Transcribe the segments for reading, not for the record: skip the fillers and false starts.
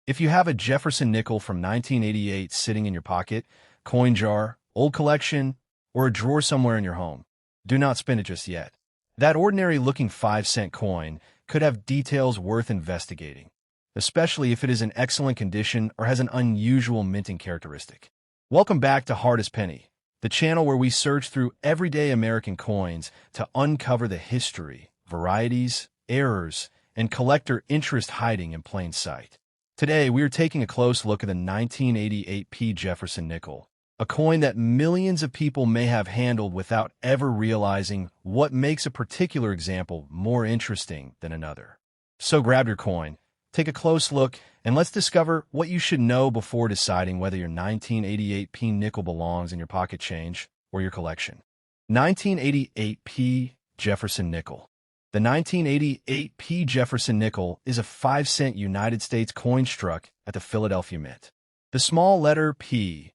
If you have a Jefferson nickel from 1988 sitting in your pocket, coin jar, old collection, or a drawer somewhere in your home, do not spend it just yet. That ordinary-looking 5-cent coin could have details worth investigating, especially if it is in excellent condition or has an unusual minting characteristic. Welcome back to Hardest Penny, the channel where we search through everyday American coins to uncover the history, varieties, errors, and collector interest hiding in plain sight. Today, we are taking a close look at the 1988 P. Jefferson Nickel, a coin that millions of people may have handled without ever realizing what makes a particular example more interesting than another. So grab your coin, take a close look, and let's discover what you should know before deciding whether your 1988 P. nickel belongs in your pocket change or your collection. 1988 P. Jefferson Nickel. The 1988 P. Jefferson Nickel is a 5-cent United States coin struck at the Philadelphia Mint. The small letter P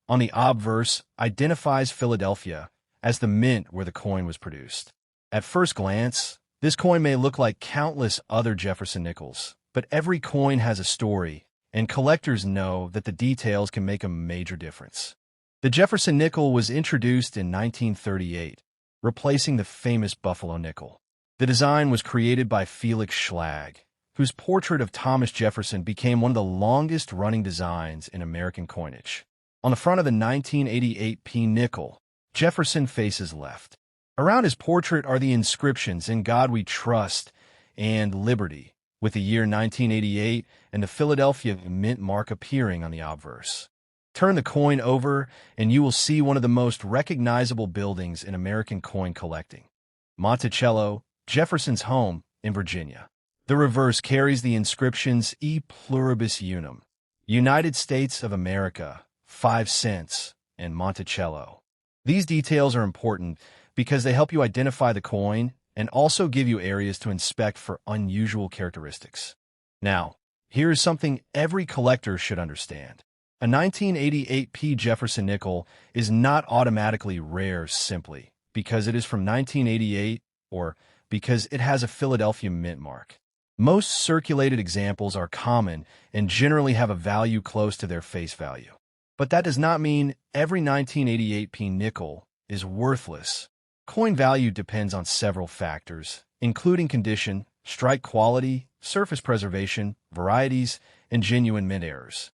on the obverse identifies Philadelphia as the mint where the coin was produced. At first glance, this coin may look like countless other Jefferson Nickels, but every coin has a story, and collectors know that the details can make a major difference. The Jefferson Nickel was introduced in 1938, replacing the famous Buffalo nickel. The design was created by Felix Schlag, whose portrait of Thomas Jefferson became one of the longest-running designs in American coinage. On the front of the 1988 P. nickel, Jefferson faces left. Around his portrait are the inscriptions "In God We Trust" and "Liberty," with the year 1988 and the Philadelphia Mint mark appearing on the obverse. Turn the coin over, and you will see one of the most recognizable buildings in American coin collecting: Monticello, Jefferson's home in Virginia. The reverse carries the inscriptions "E Pluribus Unum," United States of America, 5 cents, and Monticello. These details are important because they help you identify the coin and also give you areas to inspect for unusual characteristics. Now, here is something every collector should understand. A 1988 P. Jefferson nickel is not automatically rare simply because it is from 1988 or because it has a Philadelphia Mint mark. Most circulated examples are common and generally have a value close to their face value. But that does not mean every 1988 P. nickel is worthless. Coin value depends on several factors, including condition, strike quality, surface preservation, varieties, and genuine mint errors.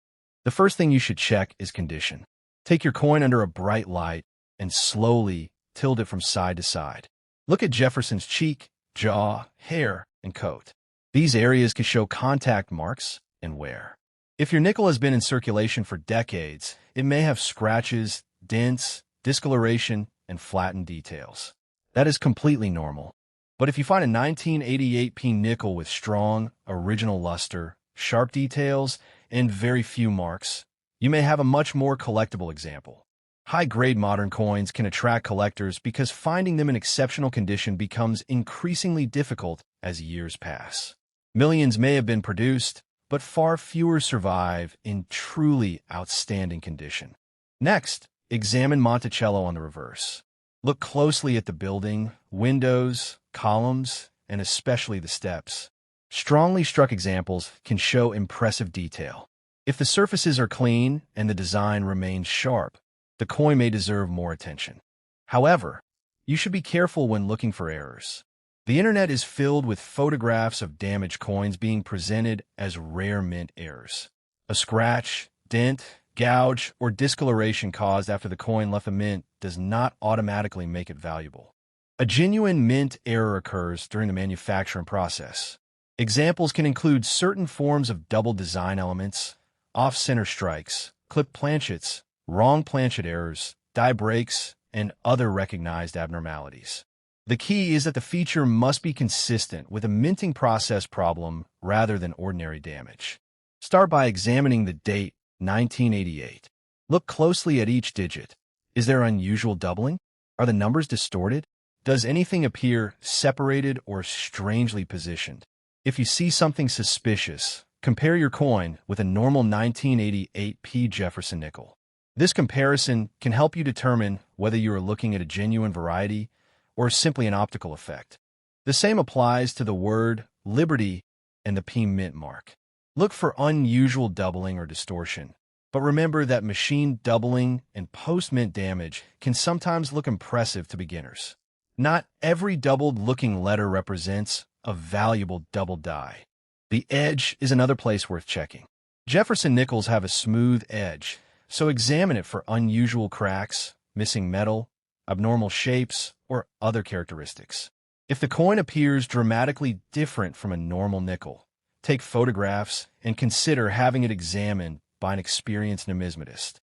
The first thing you should check is condition. Take your coin under a bright light and slowly tilt it from side to side. Look at Jefferson's cheek, jaw, hair, and coat. These areas can show contact marks and wear. If your nickel has been in circulation for decades, it may have scratches, dents, discoloration, and flattened details. That is completely normal. But if you find a 1988 P. nickel with strong, original luster, sharp details, and very few marks, you may have a much more collectible example. High-grade modern coins can attract collectors because finding them in exceptional condition becomes increasingly difficult as years pass. Millions may have been produced, but far fewer survive in truly outstanding condition. Next, examine Monticello on the reverse. Look closely at the building, windows, columns, and especially the steps. Strongly struck examples can show impressive detail. If the surfaces are clean and the design remains sharp, the coin may deserve more attention. However, you should be careful when looking for errors. The internet is filled with photographs of damaged coins being presented as rare mint errors. A scratch, dent, gouge, or discoloration caused after the coin left the mint does not automatically make it valuable. A genuine mint error occurs during the manufacturing process. Examples can include certain forms of double design elements, off-center strikes, clipped planchets, wrong planchet errors, die breaks, and other recognized abnormalities. The key is that the feature must be consistent with a minting process problem rather than ordinary damage. Start by examining the date, 1988. Look closely at each digit. Is there unusual doubling? Are the numbers distorted? Does anything appear separated or strangely positioned? If you see something suspicious, compare your coin with a normal 1988 P. Jefferson nickel. This comparison can help you determine whether you are looking at a genuine variety or simply an optical effect. The same applies to the word Liberty and the P Mint mark. Look for unusual doubling or distortion. But remember that machine doubling and post-mint damage can sometimes look impressive to beginners. Not every doubled-looking letter represents a valuable double die. The edge is another place worth checking. Jefferson Nickels have a smooth edge, so examine it for unusual cracks, missing metal, abnormal shapes, or other characteristics. If the coin appears dramatically different from a normal nickel, take photographs and consider having it examined by an experienced numismatist.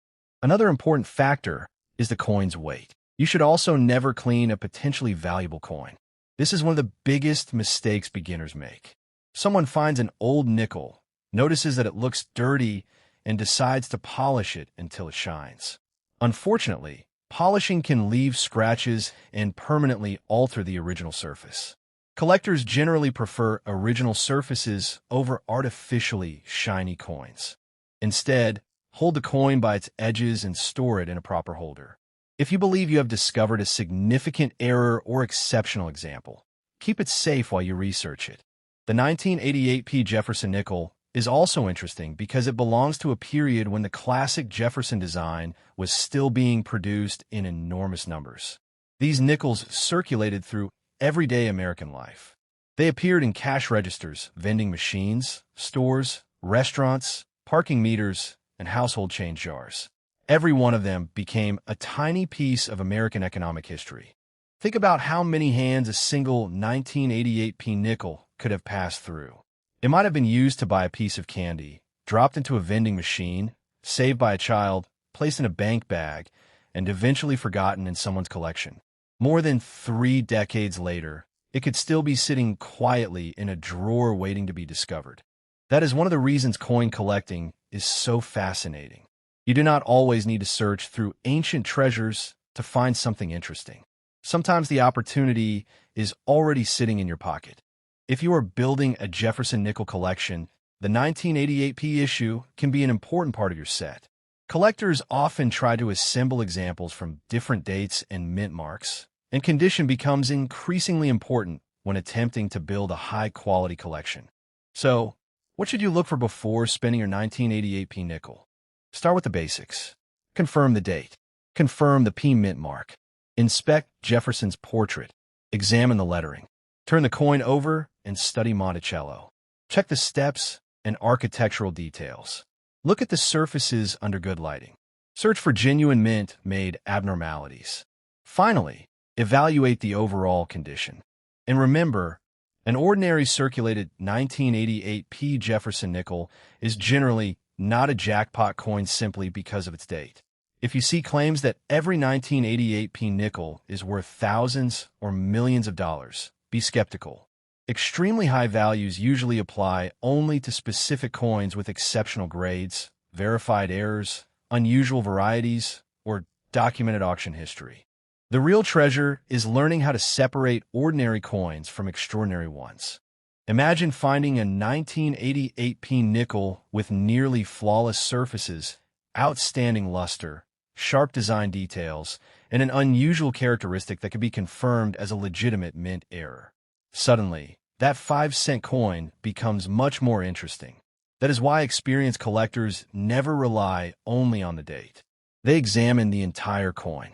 Another important factor is the coin's weight. You should also never clean a potentially valuable coin. This is one of the biggest mistakes beginners make. Someone finds an old nickel, notices that it looks dirty, and decides to polish it until it shines. Unfortunately, polishing can leave scratches and permanently alter the original surface. Collectors generally prefer original surfaces over artificially shiny coins. Instead, hold the coin by its edges and store it in a proper holder. If you believe you have discovered a significant error or exceptional example, keep it safe while you research it. The 1988p Jefferson Nickel is also interesting because it belongs to a period when the classic Jefferson design was still being produced in enormous numbers. These nickels circulated through everyday American life. They appeared in cash registers, vending machines, stores, restaurants, parking meters, and household change jars. Every one of them became a tiny piece of American economic history. Think about how many hands a single 1988p nickel could have passed through. It might have been used to buy a piece of candy, dropped into a vending machine, saved by a child, placed in a bank bag, and eventually forgotten in someone's collection. More than 3 decades later, it could still be sitting quietly in a drawer waiting to be discovered. That is one of the reasons coin collecting is so fascinating. You do not always need to search through ancient treasures to find something interesting. Sometimes the opportunity is already sitting in your pocket. If you are building a Jefferson Nickel collection, the 1988p issue can be an important part of your set. Collectors often try to assemble examples from different dates and mint marks, and condition becomes increasingly important when attempting to build a high-quality collection. So, what should you look for before spending your 1988p nickel? Start with the basics. Confirm the date. Confirm the P mint mark. Inspect Jefferson's portrait. Examine the lettering. Turn the coin over and study Monticello. Check the steps and architectural details. Look at the surfaces under good lighting. Search for genuine mint-made abnormalities. Finally, evaluate the overall condition. And remember, an ordinary circulated 1988p Jefferson nickel is generally not a jackpot coin simply because of its date. If you see claims that every 1988p nickel is worth thousands or millions of dollars, be skeptical. Extremely high values usually apply only to specific coins with exceptional grades, verified errors, unusual varieties, or documented auction history. The real treasure is learning how to separate ordinary coins from extraordinary ones. Imagine finding a 1988p nickel with nearly flawless surfaces, outstanding luster, sharp design details, and an unusual characteristic that could be confirmed as a legitimate mint error. Suddenly, that 5-cent coin becomes much more interesting. That is why experienced collectors never rely only on the date. They examine the entire coin.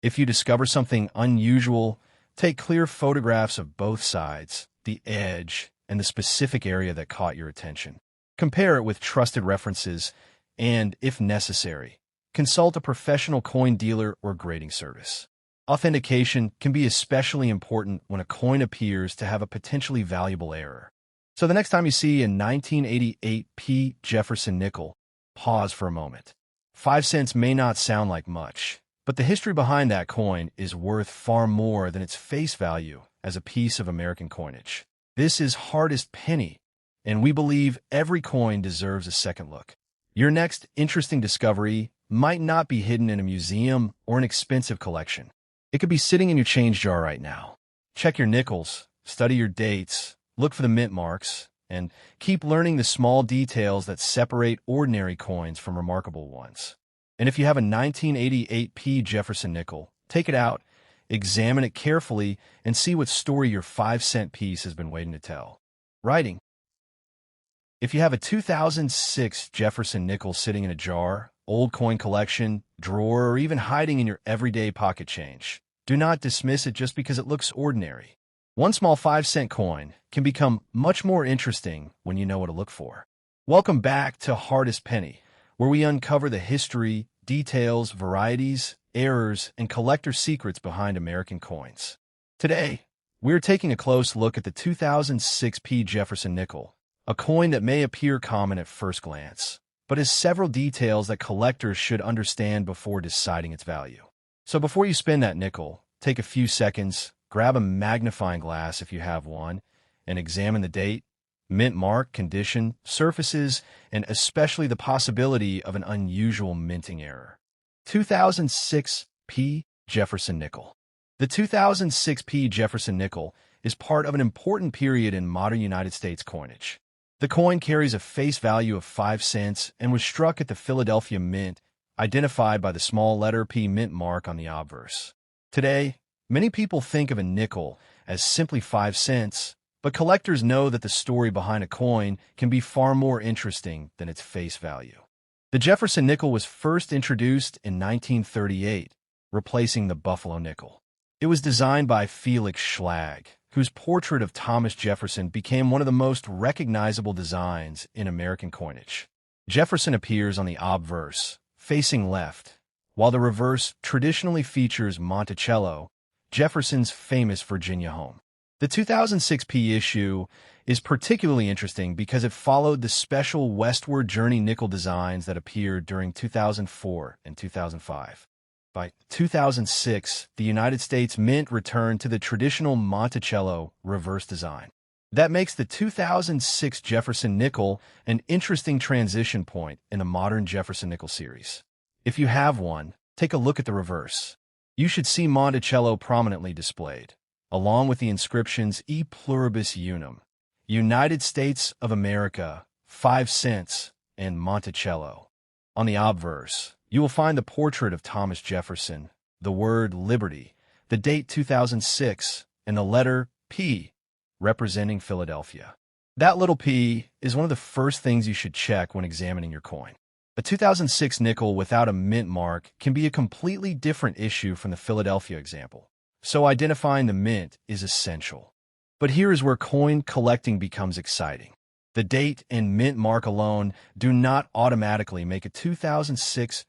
If you discover something unusual, take clear photographs of both sides, the edge, and the specific area that caught your attention. Compare it with trusted references and, if necessary, consult a professional coin dealer or grading service. Authentication can be especially important when a coin appears to have a potentially valuable error. So the next time you see a 1988p Jefferson nickel, pause for a moment. 5 cents may not sound like much, but the history behind that coin is worth far more than its face value as a piece of American coinage. This is hardest penny, and we believe every coin deserves a second look. Your next interesting discovery might not be hidden in a museum or an expensive collection. It could be sitting in your change jar right now. Check your nickels, study your dates, look for the mint marks, and keep learning the small details that separate ordinary coins from remarkable ones. And if you have a 1988p Jefferson nickel, take it out, examine it carefully, and see what story your 5-cent piece has been waiting to tell. Writing. If you have a 2006 Jefferson Nickel sitting in a jar, old coin collection, drawer, or even hiding in your everyday pocket change, do not dismiss it just because it looks ordinary. One small 5-cent coin can become much more interesting when you know what to look for. Welcome back to Hardest Penny, where we uncover the history, details, varieties, errors, and collector secrets behind American coins. Today, we're taking a close look at the 2006 Jefferson Nickel, a coin that may appear common at first glance, but has several details that collectors should understand before deciding its value. So before you spend that nickel, take a few seconds, grab a magnifying glass if you have one, and examine the date, mint mark, condition, surfaces, and especially the possibility of an unusual minting error. 2006 Jefferson Nickel. The 2006 Jefferson Nickel is part of an important period in modern United States coinage. The coin carries a face value of 5 cents and was struck at the Philadelphia Mint, identified by the small letter P mint mark on the obverse. Today, many people think of a nickel as simply 5 cents, but collectors know that the story behind a coin can be far more interesting than its face value. The Jefferson Nickel was first introduced in 1938, replacing the Buffalo nickel. It was designed by Felix Schlag, whose portrait of Thomas Jefferson became one of the most recognizable designs in American coinage. Jefferson appears on the obverse, facing left, while the reverse traditionally features Monticello, Jefferson's famous Virginia home. The 2006 issue is particularly interesting because it followed the special westward journey nickel designs that appeared during 2004 and 2005. By 2006, the United States Mint returned to the traditional Monticello reverse design. That makes the 2006 Jefferson Nickel an interesting transition point in the modern Jefferson Nickel series. If you have one, take a look at the reverse. You should see Monticello prominently displayed, along with the inscriptions E Pluribus Unum, United States of America, 5 cents, and Monticello. On the obverse, you will find the portrait of Thomas Jefferson, the word Liberty, the date 2006, and the letter P, representing Philadelphia. That little P is one of the first things you should check when examining your coin. A 2006 nickel without a mint mark can be a completely different issue from the Philadelphia example, so identifying the mint is essential. But here is where coin collecting becomes exciting. The date and mint mark alone do not automatically make a 2006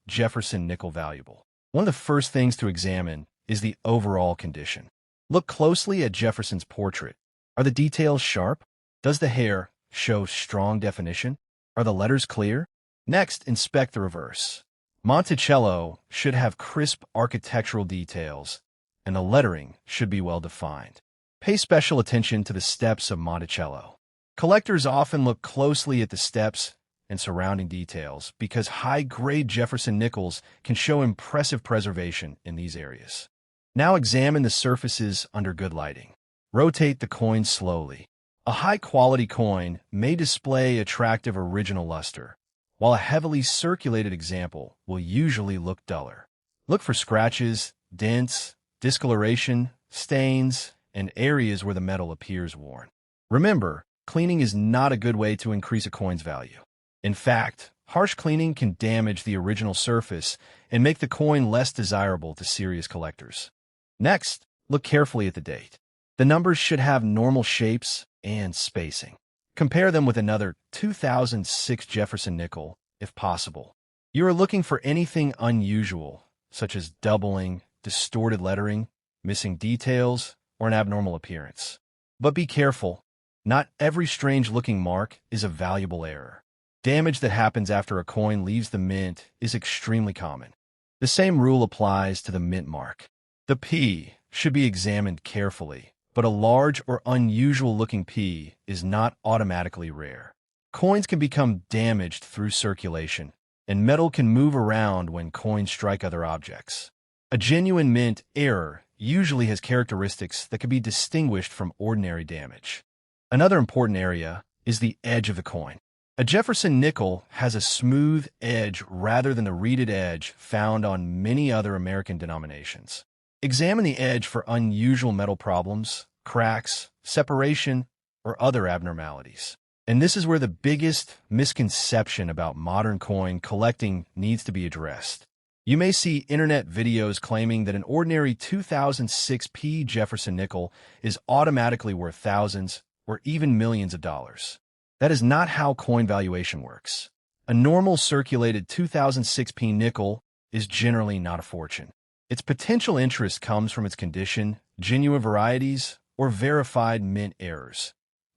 Jefferson Nickel valuable. One of the first things to examine is the overall condition. Look closely at Jefferson's portrait. Are the details sharp? Does the hair show strong definition? Are the letters clear? Next, inspect the reverse. Monticello should have crisp architectural details, and the lettering should be well defined. Pay special attention to the steps of Monticello. Collectors often look closely at the steps and surrounding details because high-grade Jefferson Nickels can show impressive preservation in these areas. Now examine the surfaces under good lighting. Rotate the coin slowly. A high-quality coin may display attractive original luster, while a heavily circulated example will usually look duller. Look for scratches, dents, discoloration, stains, and areas where the metal appears worn. Remember, cleaning is not a good way to increase a coin's value. In fact, harsh cleaning can damage the original surface and make the coin less desirable to serious collectors. Next, look carefully at the date. The numbers should have normal shapes and spacing. Compare them with another 2006 Jefferson Nickel, if possible. You are looking for anything unusual, such as doubling, distorted lettering, missing details, or an abnormal appearance. But be careful. Not every strange-looking mark is a valuable error. Damage that happens after a coin leaves the mint is extremely common. The same rule applies to the mint mark. The P should be examined carefully, but a large or unusual-looking P is not automatically rare. Coins can become damaged through circulation, and metal can move around when coins strike other objects. A genuine mint error usually has characteristics that can be distinguished from ordinary damage. Another important area is the edge of the coin. A Jefferson Nickel has a smooth edge rather than the reeded edge found on many other American denominations. Examine the edge for unusual metal problems, cracks, separation, or other abnormalities. And this is where the biggest misconception about modern coin collecting needs to be addressed. You may see internet videos claiming that an ordinary 2006 Jefferson nickel is automatically worth thousands or even millions of dollars. That is not how coin valuation works. A normal circulated 2006 nickel is generally not a fortune. Its potential interest comes from its condition, genuine varieties, or verified mint errors,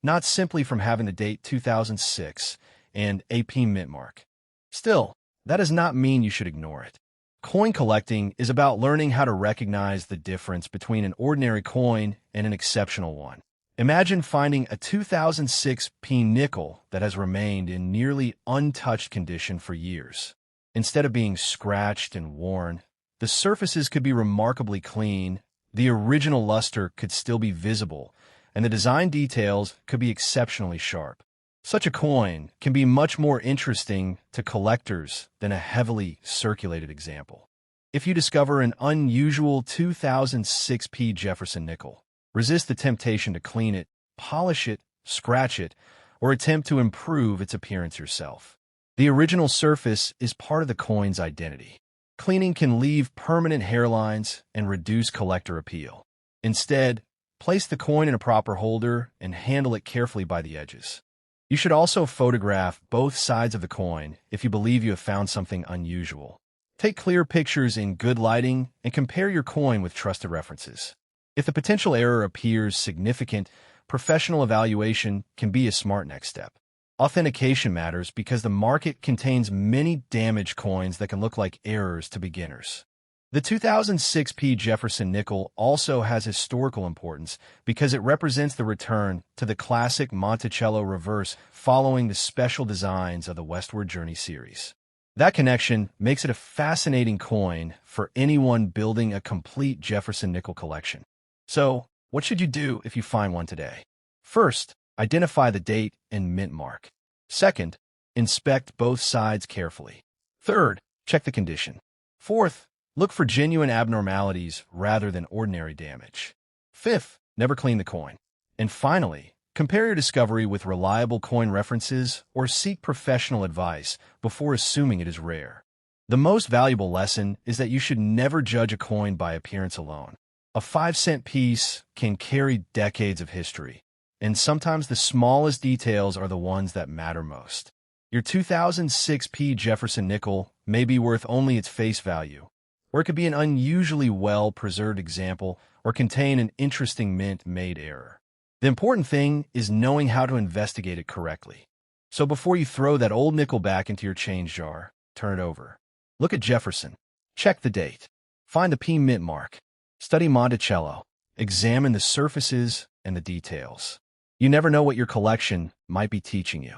not simply from having the date 2006 and AP mint mark. Still, that does not mean you should ignore it. Coin collecting is about learning how to recognize the difference between an ordinary coin and an exceptional one. Imagine finding a 2006 nickel that has remained in nearly untouched condition for years. Instead of being scratched and worn, the surfaces could be remarkably clean, the original luster could still be visible, and the design details could be exceptionally sharp. Such a coin can be much more interesting to collectors than a heavily circulated example. If you discover an unusual 2006 Jefferson nickel, resist the temptation to clean it, polish it, scratch it, or attempt to improve its appearance yourself. The original surface is part of the coin's identity. Cleaning can leave permanent hairlines and reduce collector appeal. Instead, place the coin in a proper holder and handle it carefully by the edges. You should also photograph both sides of the coin if you believe you have found something unusual. Take clear pictures in good lighting and compare your coin with trusted references. If the potential error appears significant, professional evaluation can be a smart next step. Authentication matters because the market contains many damaged coins that can look like errors to beginners. The 2006 Jefferson Nickel also has historical importance because it represents the return to the classic Monticello reverse following the special designs of the Westward Journey series. That connection makes it a fascinating coin for anyone building a complete Jefferson Nickel collection. So, what should you do if you find one today? First, identify the date and mint mark. Second, inspect both sides carefully. Third, check the condition. Fourth, look for genuine abnormalities rather than ordinary damage. Fifth, never clean the coin. And finally, compare your discovery with reliable coin references or seek professional advice before assuming it is rare. The most valuable lesson is that you should never judge a coin by appearance alone. A 5-cent piece can carry decades of history, and sometimes the smallest details are the ones that matter most. Your 2006 Jefferson Nickel may be worth only its face value, or it could be an unusually well-preserved example or contain an interesting mint-made error. The important thing is knowing how to investigate it correctly. So before you throw that old nickel back into your change jar, turn it over. Look at Jefferson. Check the date. Find the P mint mark. Study Monticello. Examine the surfaces and the details. You never know what your collection might be teaching you.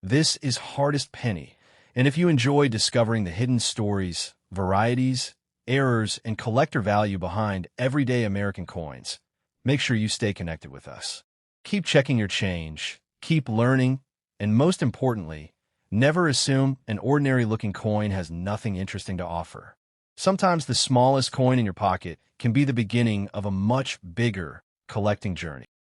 This is Hardest Penny, and if you enjoy discovering the hidden stories, varieties, errors, and collector value behind everyday American coins, make sure you stay connected with us. Keep checking your change, keep learning, and most importantly, never assume an ordinary-looking coin has nothing interesting to offer. Sometimes the smallest coin in your pocket can be the beginning of a much bigger collecting journey.